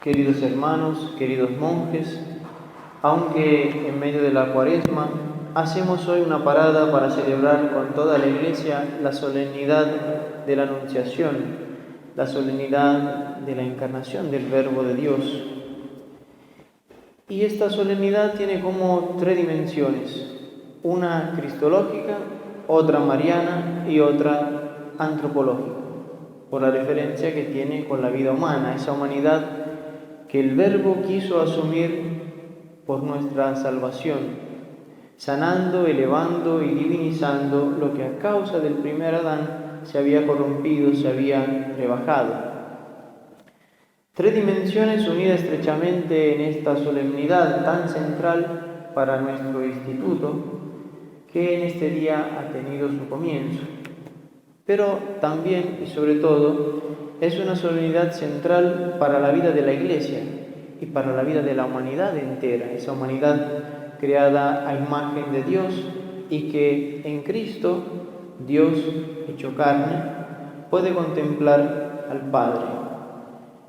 Queridos hermanos, queridos monjes, aunque en medio de la Cuaresma hacemos hoy una parada para celebrar con toda la Iglesia la solemnidad de la Anunciación, la solemnidad de la encarnación del Verbo de Dios. Y esta solemnidad tiene como tres dimensiones: una cristológica, otra mariana y otra antropológica, por la referencia que tiene con la vida humana, esa humanidad que el Verbo quiso asumir por nuestra salvación, sanando, elevando y divinizando lo que a causa del primer Adán se había corrompido, se había rebajado. Tres dimensiones unidas estrechamente en esta solemnidad tan central para nuestro instituto, que en este día ha tenido su comienzo. Pero también y sobre todo es una solemnidad central para la vida de la Iglesia y para la vida de la humanidad entera, esa humanidad creada a imagen de Dios y que en Cristo, Dios hecho carne, puede contemplar al Padre.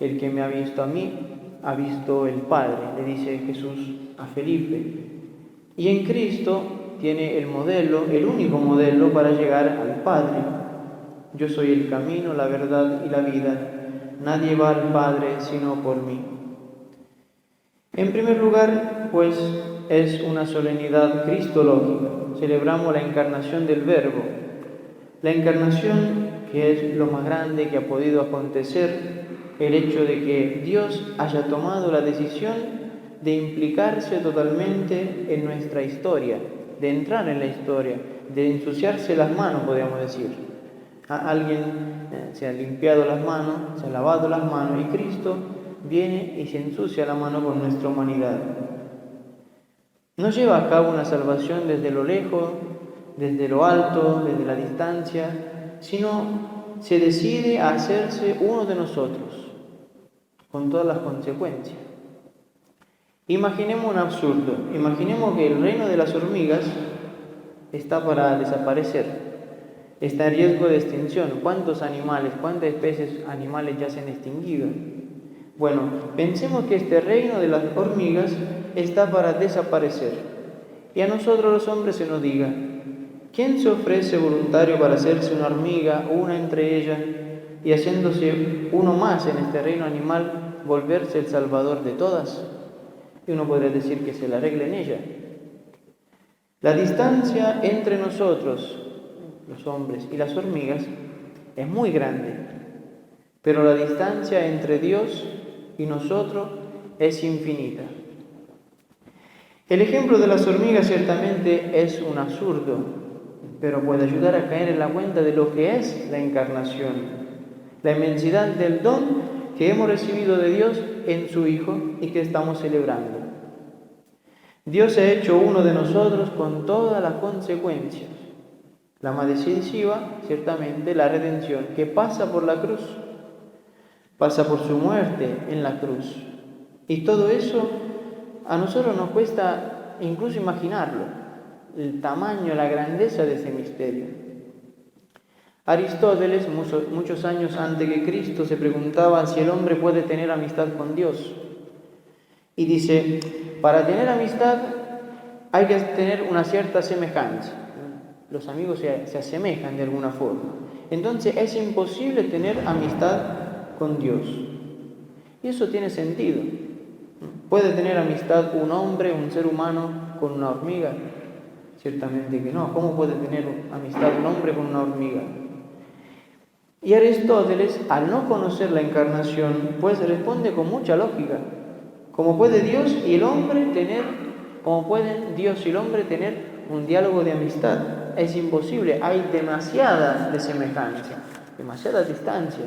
El que me ha visto a mí, ha visto el Padre, le dice Jesús a Felipe. Y en Cristo tiene el modelo, el único modelo para llegar al Padre. Yo soy el camino, la verdad y la vida. Nadie va al Padre sino por mí. En primer lugar, pues, es una solemnidad cristológica. Celebramos la encarnación del Verbo. La encarnación, que es lo más grande que ha podido acontecer, el hecho de que Dios haya tomado la decisión de implicarse totalmente en nuestra historia, de entrar en la historia, de ensuciarse las manos, podríamos decir. Alguien se ha limpiado las manos, se ha lavado las manos, y Cristo viene y se ensucia la mano con nuestra humanidad. No lleva a cabo una salvación desde lo lejos, desde lo alto, desde la distancia, sino se decide a hacerse uno de nosotros, con todas las consecuencias. Imaginemos un absurdo. Imaginemos que el reino de las hormigas está para desaparecer, está en riesgo de extinción. ¿Cuántos animales, cuántas especies animales ya se han extinguido? Bueno, pensemos que este reino de las hormigas está para desaparecer. Y a nosotros los hombres se nos diga: ¿quién se ofrece voluntario para hacerse una hormiga, una entre ellas, y haciéndose uno más en este reino animal, volverse el salvador de todas? Y uno podría decir que se la arregle en ella. La distancia entre nosotros, los hombres, y las hormigas es muy grande, pero la distancia entre Dios y nosotros es infinita. El ejemplo de las hormigas ciertamente es un absurdo, pero puede ayudar a caer en la cuenta de lo que es la encarnación, la inmensidad del don que hemos recibido de Dios en su Hijo y que estamos celebrando. Dios se ha hecho uno de nosotros con todas las consecuencias. La más decisiva, ciertamente, la redención, que pasa por la cruz, pasa por su muerte en la cruz. Y todo eso a nosotros nos cuesta incluso imaginarlo, el tamaño, la grandeza de ese misterio. Aristóteles, muchos años antes que Cristo, se preguntaba si el hombre puede tener amistad con Dios. Y dice: para tener amistad hay que tener una cierta semejanza. Los amigos se asemejan de alguna forma. Entonces es imposible tener amistad con Dios. Y eso tiene sentido. ¿Puede tener amistad un hombre, un ser humano, con una hormiga? Ciertamente que no. ¿Cómo puede tener amistad un hombre con una hormiga? Y Aristóteles, al no conocer la encarnación, pues responde con mucha lógica. ¿Cómo pueden Dios y el hombre tener un diálogo de amistad? Es imposible, hay demasiada desemejanza, demasiada distancia.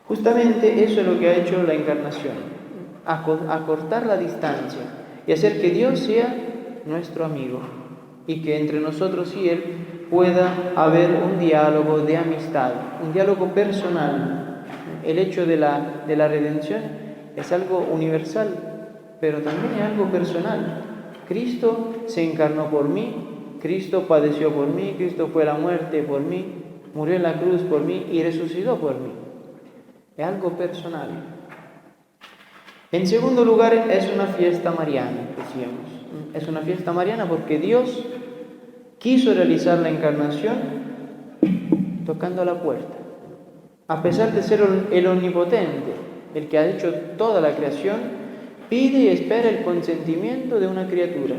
Justamente eso es lo que ha hecho la encarnación, acortar la distancia y hacer que Dios sea nuestro amigo y que entre nosotros y Él pueda haber un diálogo de amistad, un diálogo personal. El hecho de la redención es algo universal, pero también es algo personal. Cristo se encarnó por mí, Cristo padeció por mí, Cristo fue a la muerte por mí, murió en la cruz por mí y resucitó por mí. Es algo personal. En segundo lugar, es una fiesta mariana, decíamos. Es una fiesta mariana porque Dios quiso realizar la encarnación tocando la puerta. A pesar de ser el omnipotente, el que ha hecho toda la creación, pide y espera el consentimiento de una criatura.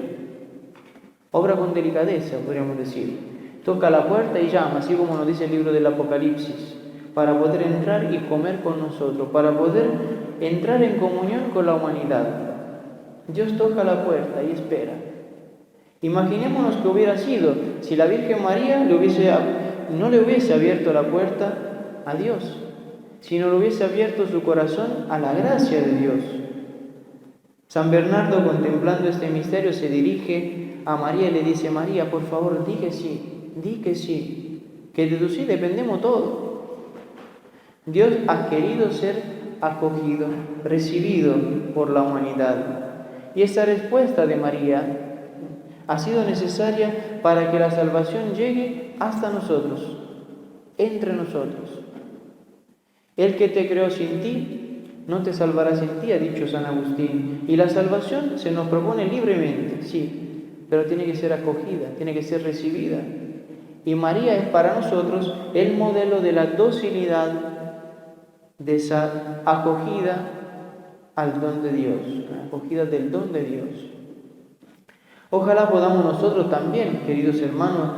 Obra con delicadeza, podríamos decir. Toca la puerta y llama, así como nos dice el libro del Apocalipsis, para poder entrar y comer con nosotros, para poder entrar en comunión con la humanidad. Dios toca la puerta y espera. Imaginémonos que hubiera sido si la Virgen María no le hubiese abierto la puerta a Dios, sino le hubiese abierto su corazón a la gracia de Dios. San Bernardo, contemplando este misterio, se dirige a María y le dice: María, por favor, di que sí, que de tu sí dependemos todo. Dios ha querido ser acogido, recibido por la humanidad. Y esta respuesta de María ha sido necesaria para que la salvación llegue hasta nosotros, entre nosotros. El que te creó sin ti, no te salvará sin ti, ha dicho San Agustín. Y la salvación se nos propone libremente, sí, pero tiene que ser acogida, tiene que ser recibida. Y María es para nosotros el modelo de la docilidad, de esa acogida al don de Dios, la acogida del don de Dios. Ojalá podamos nosotros también, queridos hermanos,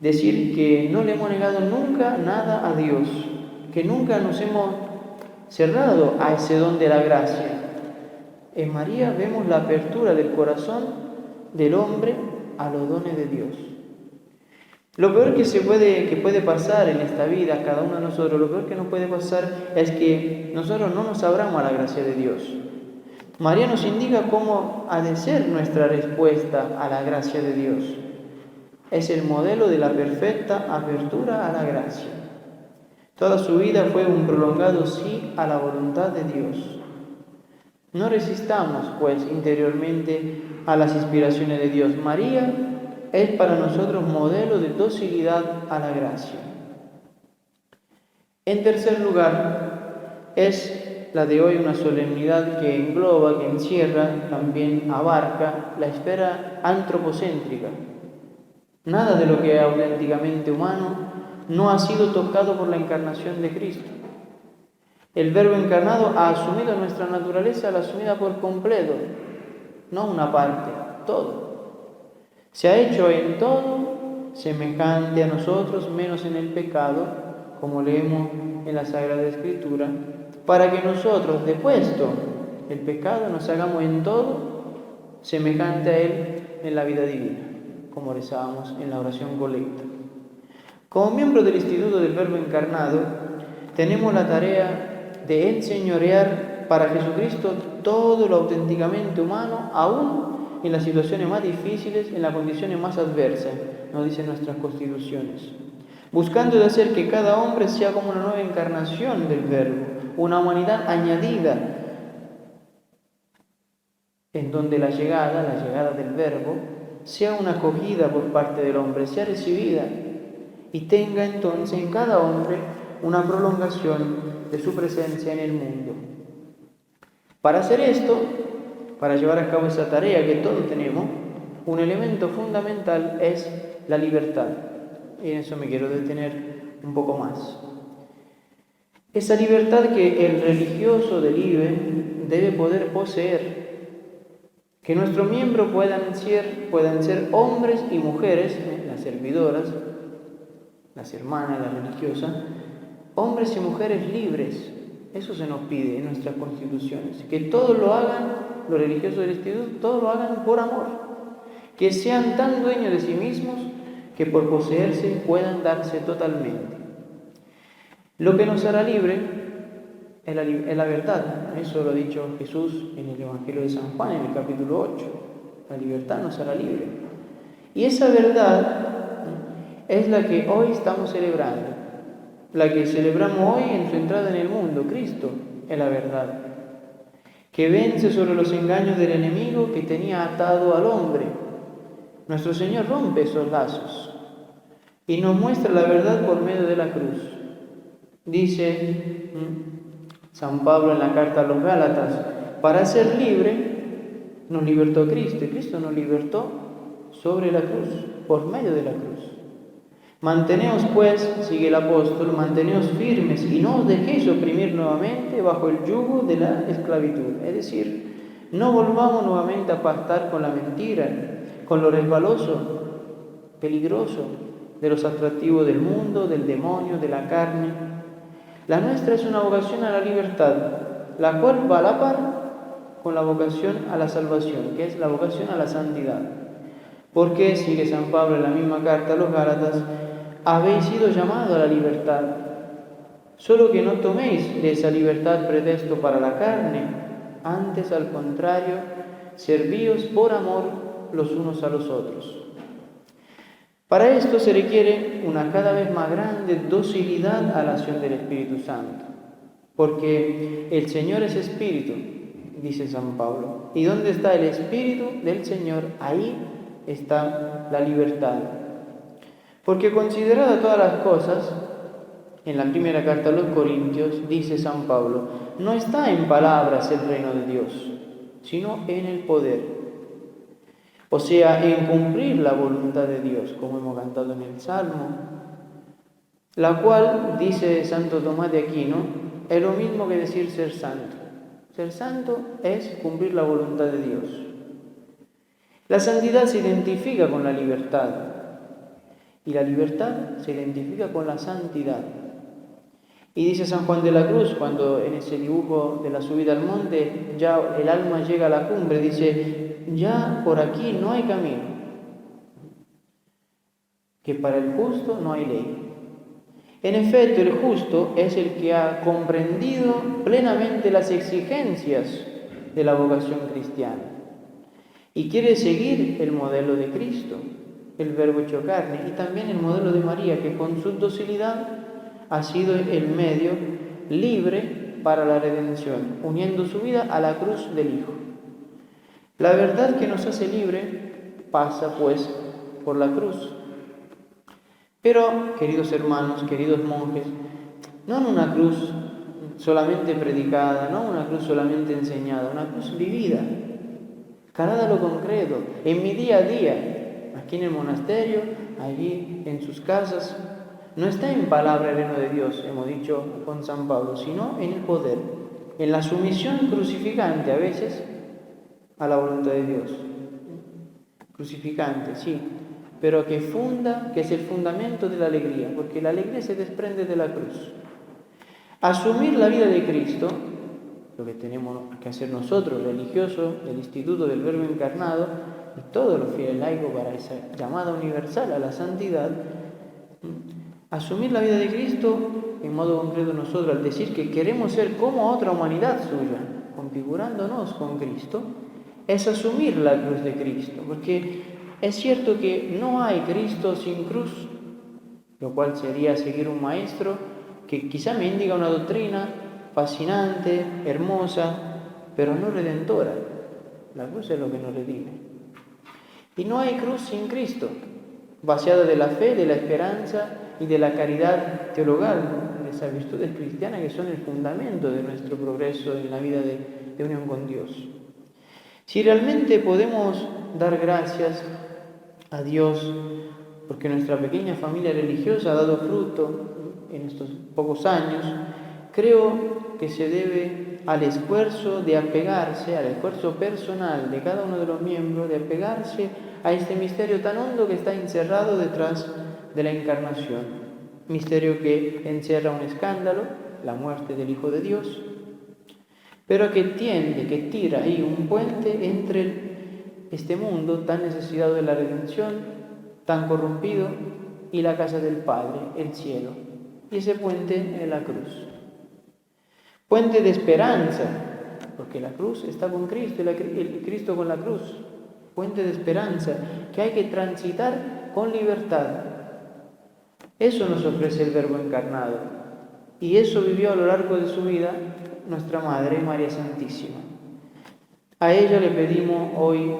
decir que no le hemos negado nunca nada a Dios, que nunca nos hemos cerrado a ese don de la gracia. En María vemos la apertura del corazón del hombre a los dones de Dios. Lo peor que puede pasar en esta vida a cada uno de nosotros, lo peor que nos puede pasar es que nosotros no nos abramos a la gracia de Dios. María nos indica cómo ha de ser nuestra respuesta a la gracia de Dios. Es el modelo de la perfecta apertura a la gracia. Toda su vida fue un prolongado sí a la voluntad de Dios. No resistamos, pues, interiormente a las inspiraciones de Dios. María es para nosotros modelo de docilidad a la gracia. En tercer lugar, es la de hoy una solemnidad que engloba, que encierra, también abarca la esfera antropocéntrica. Nada de lo que es auténticamente humano no ha sido tocado por la encarnación de Cristo. El Verbo encarnado ha asumido nuestra naturaleza, la asumida por completo, no una parte, todo. Se ha hecho en todo semejante a nosotros, menos en el pecado, como leemos en la Sagrada Escritura, para que nosotros, depuesto el pecado, nos hagamos en todo semejante a Él en la vida divina, como rezábamos en la oración colecta. Como miembro del Instituto del Verbo Encarnado, tenemos la tarea de enseñorear para Jesucristo todo lo auténticamente humano, aún en las situaciones más difíciles, en las condiciones más adversas, nos dicen nuestras constituciones, buscando de hacer que cada hombre sea como una nueva encarnación del Verbo, una humanidad añadida, en donde la llegada del Verbo, sea una acogida por parte del hombre, sea recibida y tenga entonces en cada hombre una prolongación de su presencia en el mundo. Para hacer esto, para llevar a cabo esa tarea que todos tenemos, un elemento fundamental es la libertad. Y en eso me quiero detener un poco más. Esa libertad que el religioso debe poder poseer, que nuestros miembros puedan ser hombres y mujeres, las servidoras, las hermanas, las religiosas, hombres y mujeres libres. Eso se nos pide en nuestras constituciones, que todos lo hagan, los religiosos del instituto, todos lo hagan por amor, que sean tan dueños de sí mismos que por poseerse puedan darse totalmente. Lo que nos hará libre es la verdad. Eso lo ha dicho Jesús en el Evangelio de San Juan, en el capítulo 8. La libertad nos hará libre. Y esa verdad es la que hoy estamos celebrando, la que celebramos hoy en su entrada en el mundo. Cristo es la verdad, que vence sobre los engaños del enemigo que tenía atado al hombre. Nuestro Señor rompe esos lazos y nos muestra la verdad por medio de la cruz. Dice San Pablo en la carta a los Gálatas, para ser libre nos libertó Cristo, y Cristo nos libertó sobre la cruz, por medio de la cruz. Manteneos pues, sigue el apóstol, manteneos firmes y no os dejéis oprimir nuevamente bajo el yugo de la esclavitud. Es decir, no volvamos nuevamente a pactar con la mentira, con lo resbaloso, peligroso, de los atractivos del mundo, del demonio, de la carne. La nuestra es una vocación a la libertad, la cual va a la par con la vocación a la salvación, que es la vocación a la santidad. Porque, sigue San Pablo en la misma carta a los Gálatas, habéis sido llamados a la libertad, solo que no toméis de esa libertad pretexto para la carne, antes al contrario, servíos por amor los unos a los otros. Para esto se requiere una cada vez más grande docilidad a la acción del Espíritu Santo, porque el Señor es Espíritu, dice San Pablo, y ¿dónde está el Espíritu del Señor? Ahí está la libertad. Porque considerada todas las cosas, en la primera carta a los Corintios, dice San Pablo, no está en palabras el reino de Dios, sino en el poder. O sea, en cumplir la voluntad de Dios, como hemos cantado en el Salmo, la cual, dice Santo Tomás de Aquino, es lo mismo que decir ser santo. Ser santo es cumplir la voluntad de Dios. La santidad se identifica con la libertad y la libertad se identifica con la santidad. Y dice San Juan de la Cruz, cuando en ese dibujo de la subida al monte ya el alma llega a la cumbre, dice, ya por aquí no hay camino, que para el justo no hay ley. En efecto, el justo es el que ha comprendido plenamente las exigencias de la vocación cristiana y quiere seguir el modelo de Cristo, el Verbo hecho carne, y también el modelo de María, que con su docilidad ha sido el medio libre para la redención, uniendo su vida a la cruz del Hijo. La verdad que nos hace libre pasa, pues, por la cruz. Pero, queridos hermanos, queridos monjes, no en una cruz solamente predicada, no una cruz solamente enseñada, una cruz vivida, calada a lo concreto, en mi día a día, aquí en el monasterio, allí en sus casas. No está en palabra el reino de Dios, hemos dicho con San Pablo, sino en el poder, en la sumisión crucificante a veces a la voluntad de Dios. Crucificante, sí, pero que es el fundamento de la alegría, porque la alegría se desprende de la cruz. Asumir la vida de Cristo, lo que tenemos que hacer nosotros, religiosos, del Instituto del Verbo Encarnado, y todos los fieles laicos para esa llamada universal a la santidad, asumir la vida de Cristo en modo concreto nosotros, al decir que queremos ser como otra humanidad suya, configurándonos con Cristo, es asumir la cruz de Cristo, porque es cierto que no hay Cristo sin cruz, lo cual sería seguir un maestro que quizá me indica una doctrina fascinante, hermosa, pero no redentora. La cruz es lo que nos redime. Y no hay cruz sin Cristo, vaciada de la fe, de la esperanza y de la caridad teologal, de esas virtudes cristianas que son el fundamento de nuestro progreso en la vida de unión con Dios. Si realmente podemos dar gracias a Dios porque nuestra pequeña familia religiosa ha dado fruto en estos pocos años, creo que se debe al esfuerzo de apegarse, al esfuerzo personal de cada uno de los miembros, de apegarse a este misterio tan hondo que está encerrado detrás de la encarnación. Misterio que encierra un escándalo, la muerte del Hijo de Dios, pero que tira ahí un puente entre este mundo tan necesitado de la redención, tan corrompido, y la casa del Padre, el cielo. Y ese puente es la cruz. Puente de esperanza, porque la cruz está con Cristo y el Cristo con la cruz. Puente de esperanza que hay que transitar con libertad. Eso nos ofrece el Verbo encarnado. Y eso vivió a lo largo de su vida nuestra Madre María Santísima. A ella le pedimos hoy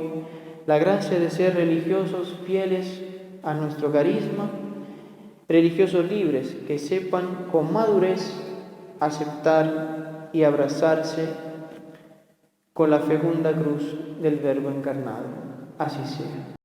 la gracia de ser religiosos fieles a nuestro carisma, religiosos libres que sepan con madurez aceptar y abrazarse con la fecunda cruz del Verbo encarnado. Así sea.